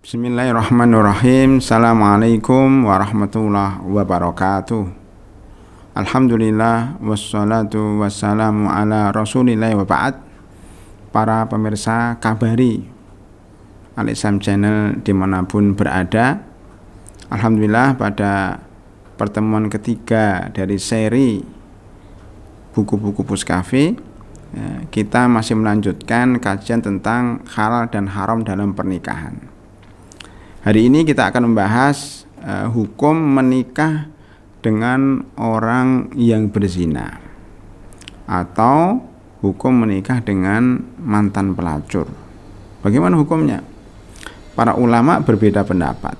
Bismillahirrahmanirrahim. Assalamualaikum warahmatullahi wabarakatuh. Alhamdulillah wassalatu wassalamu ala rasulillah wa ba'd. Para pemirsa Kabari Al-Islam Channel dimanapun berada, alhamdulillah pada pertemuan ketiga dari seri buku-buku Puskafi, kita masih melanjutkan kajian tentang halal dan haram dalam pernikahan. Hari ini kita akan membahas hukum menikah dengan orang yang berzina atau hukum menikah dengan mantan pelacur. Bagaimana hukumnya? Para ulama berbeda pendapat.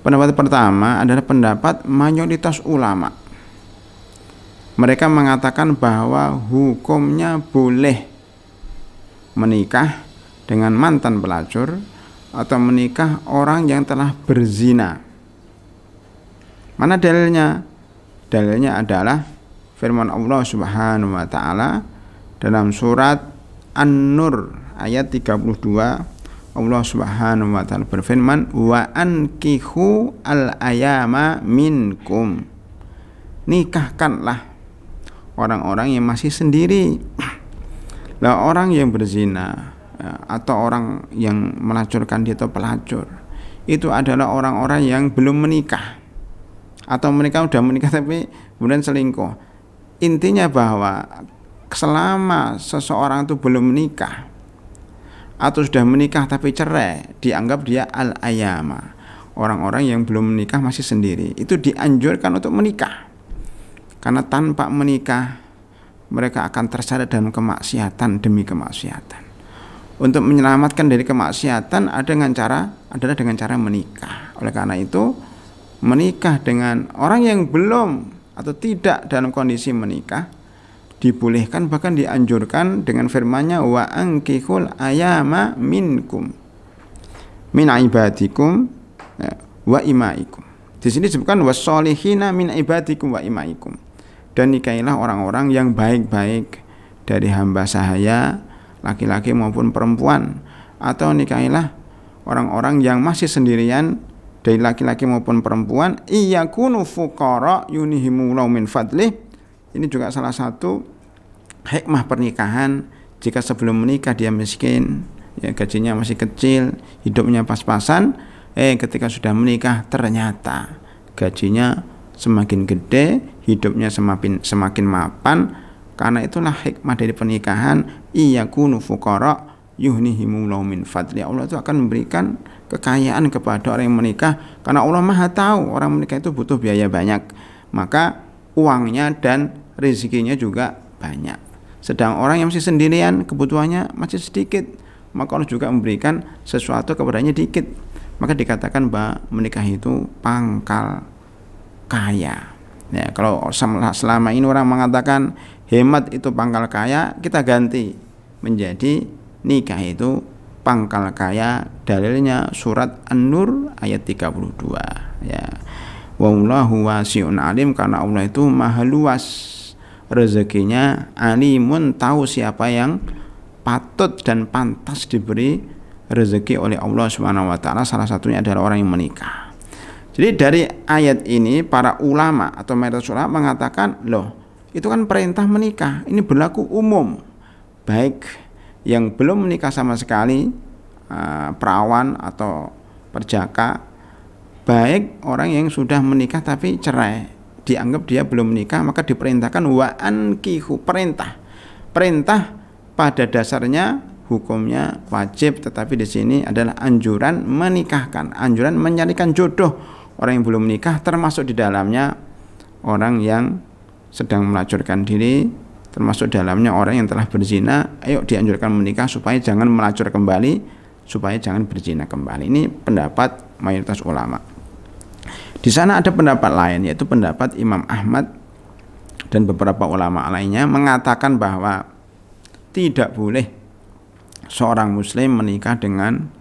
Pendapat pertama adalah pendapat mayoritas ulama. Mereka mengatakan bahwa hukumnya boleh menikah dengan mantan pelacur atau menikah orang yang telah berzina. Mana dalilnya? Dalilnya adalah firman Allah Subhanahu wa taala dalam surat An-Nur ayat 32. Allah Subhanahu wa taala berfirman, "Wa ankihu al-ayama minkum." Nikahkanlah orang-orang yang masih sendiri. Lah orang yang berzina atau orang yang melacurkan dia atau pelacur itu adalah orang-orang yang belum menikah atau mereka sudah menikah tapi kemudian selingkuh. Intinya bahwa selama seseorang itu belum menikah atau sudah menikah tapi cerai, dianggap dia al-ayama, orang-orang yang belum menikah masih sendiri. Itu dianjurkan untuk menikah, karena tanpa menikah mereka akan terseret dalam kemaksiatan demi kemaksiatan. Untuk menyelamatkan dari kemaksiatan adalah dengan cara menikah. Oleh karena itu, menikah dengan orang yang belum atau tidak dalam kondisi menikah dibolehkan, bahkan dianjurkan dengan firman-Nya, wa ankihul ayama minkum min ibadikum wa imaikum. Di sini disebutkan wassolihina min ibadikum wa imaikum. Dan nikahilah orang-orang yang baik-baik dari hamba sahaya, laki-laki maupun perempuan, atau nikahilah orang-orang yang masih sendirian dari laki-laki maupun perempuan, iyakunu fuqara yunihimullahu min fadlih. Ini juga salah satu hikmah pernikahan. Jika sebelum menikah dia miskin, ya gajinya masih kecil, hidupnya pas-pasan, ketika sudah menikah ternyata gajinya semakin gede, hidupnya semakin mapan. Karena itulah hikmah dari pernikahan, iyakunu fuqara yuhnihimullahu min fadli. Allah itu akan memberikan kekayaan kepada orang yang menikah, karena Allah Maha tahu orang menikah itu butuh biaya banyak, maka uangnya dan rezekinya juga banyak. Sedang orang yang masih sendirian, kebutuhannya masih sedikit, maka Allah juga memberikan sesuatu kepadanya dikit. Maka dikatakan bahwa menikah itu pangkal kaya. Ya, kalau selama ini orang mengatakan hemat itu pangkal kaya, kita ganti menjadi nikah itu pangkal kaya. Dalilnya surat An-Nur ayat 32. Ya. Wallahu wasi'un alim, karena Allah itu maha luas rezekinya, alimun, tahu siapa yang patut dan pantas diberi rezeki oleh Allah Subhanahu wa taala. Salah satunya adalah orang yang menikah. Jadi dari ayat ini para ulama atau mayoritas ulama mengatakan, loh, itu kan perintah menikah, ini berlaku umum, baik yang belum menikah sama sekali, perawan atau perjaka, baik orang yang sudah menikah tapi cerai, dianggap dia belum menikah, maka diperintahkan wa ankihu, perintah pada dasarnya hukumnya wajib, tetapi di sini adalah anjuran menikahkan, anjuran mencarikan jodoh orang yang belum menikah, termasuk di dalamnya orang yang sedang melacurkan diri, termasuk dalamnya orang yang telah berzina. Ayo dianjurkan menikah supaya jangan melacur kembali, supaya jangan berzina kembali. Ini pendapat mayoritas ulama. Di sana ada pendapat lain, yaitu pendapat Imam Ahmad dan beberapa ulama lainnya mengatakan bahwa tidak boleh seorang muslim menikah dengan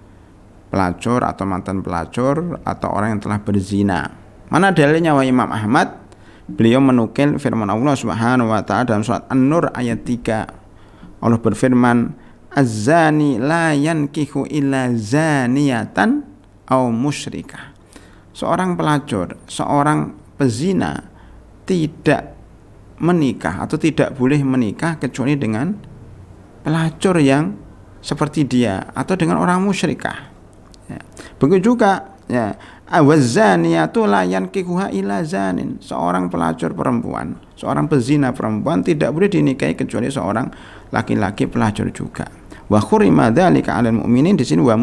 pelacur atau mantan pelacur atau orang yang telah berzina. Mana dalilnya wahai Imam Ahmad? Beliau menukil firman Allah Subhanahu wa taala dalam surat An-Nur ayat 3. Allah berfirman, "Az-zani la yankihu illa zaniyatan au musyrikah. Seorang pelacur, seorang pezina tidak menikah atau tidak boleh menikah kecuali dengan pelacur yang seperti dia atau dengan orang musyrikah. Ya. Begitu juga ya, awazaniyatu la yankihuha illa zanin. Seorang pelacur perempuan, seorang pezina perempuan tidak boleh dinikahi kecuali seorang laki-laki pelacur juga. Wa khurima dzalika 'alal mu'minin, di sini wa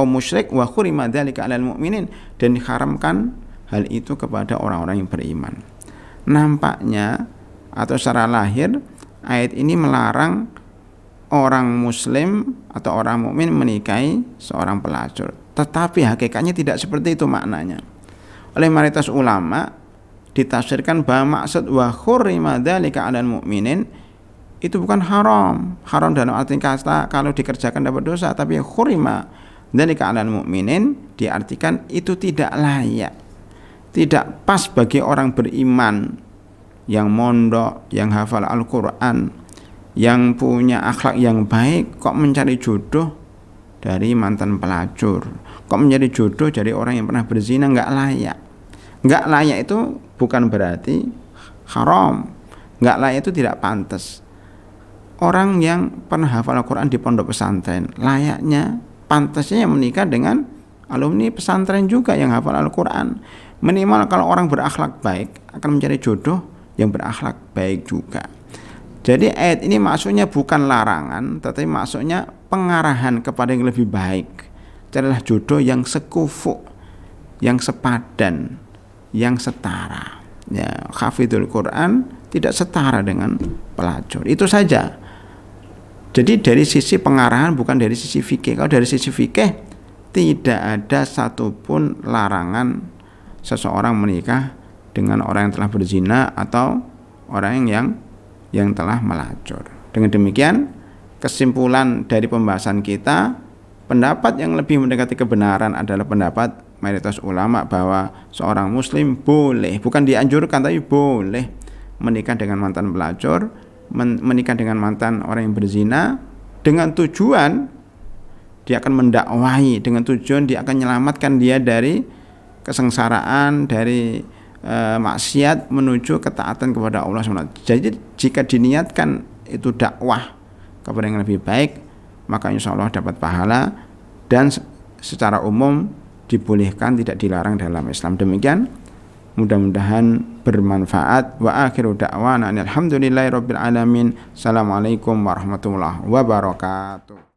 musyrik wa khurima dzalika 'alal mu'minin, dan diharamkan hal itu kepada orang-orang yang beriman. Nampaknya atau secara lahir ayat ini melarang orang muslim atau orang mukmin menikahi seorang pelacur. Tetapi hakikatnya tidak seperti itu maknanya. Oleh mayoritas ulama ditafsirkan bahwa maksud wa khurima dzalika 'alal mu'minin itu bukan haram. Haram dalam arti kata kalau dikerjakan dapat dosa, tapi khurima dzalika 'alal mu'minin diartikan itu tidak layak, tidak pas bagi orang beriman yang mondok, yang hafal Al-Qur'an, yang punya akhlak yang baik kok mencari jodoh dari mantan pelacur, kok mencari jodoh dari orang yang pernah berzina. Nggak layak. Nggak layak itu bukan berarti haram. Nggak layak itu tidak pantas. Orang yang pernah hafal Al-Quran di pondok pesantren layaknya, pantasnya menikah dengan alumni pesantren juga yang hafal Al-Quran. Minimal kalau orang berakhlak baik akan mencari jodoh yang berakhlak baik juga. Jadi ayat ini maksudnya bukan larangan, tetapi maksudnya pengarahan kepada yang lebih baik. Carilah jodoh yang sekufu, yang sepadan, yang setara. Ya, hafidhul Quran tidak setara dengan pelacur. Itu saja. Jadi dari sisi pengarahan, bukan dari sisi fikih. Kalau dari sisi fikih tidak ada satupun larangan seseorang menikah dengan orang yang telah berzina atau orang yang telah melacur. Dengan demikian, kesimpulan dari pembahasan kita, pendapat yang lebih mendekati kebenaran adalah pendapat mayoritas ulama bahwa seorang muslim boleh, bukan dianjurkan tapi boleh menikah dengan mantan pelacur, menikah dengan mantan orang yang berzina, dengan tujuan dia akan mendakwahi, dengan tujuan dia akan menyelamatkan dia dari kesengsaraan, dari maksiat menuju ketaatan kepada Allah SWT. Jadi jika diniatkan itu dakwah kepada yang lebih baik, maka insya Allah dapat pahala dan secara umum dibolehkan, tidak dilarang dalam Islam. Demikian, mudah-mudahan bermanfaat. Wa akhiru da'wana alhamdulillahirabbil alamin. Assalamualaikum warahmatullahi wabarakatuh.